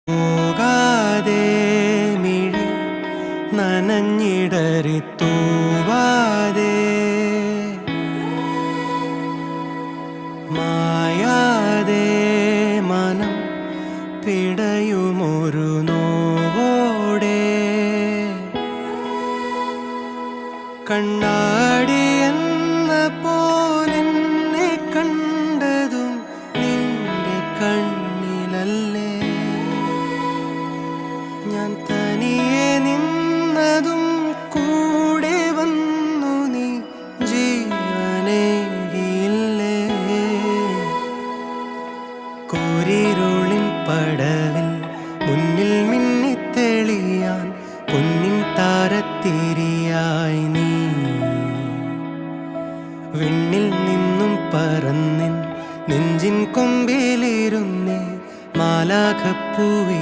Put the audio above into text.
പോകാതെ മിഴി നനഞ്ഞിടറി തൂവാതെ മായാതെ മനം പിടയുമൊരു നോവോടെ കണ്ണാടി എന്ന പോലെന്നെ കണ്ടതും നിന്റെ കണ്ണിലല്ലേ ഞാൻ തനിയെ നിന്നതും കൂടെ വന്നു നീ ജീവനേകിയില്ലേ കൂരിരുളിൻ പടവിൽ മുന്നിൽ മിന്നിത്തെളിയാൻ പൊന്നിൻ താരത്തിരിയായി നീ വിണ്ണിൽ നിന്നും പറന്നിൻ നെഞ്ചിൻ കൊമ്പിലിരുന്നേ മാലാഖപ്പൂവി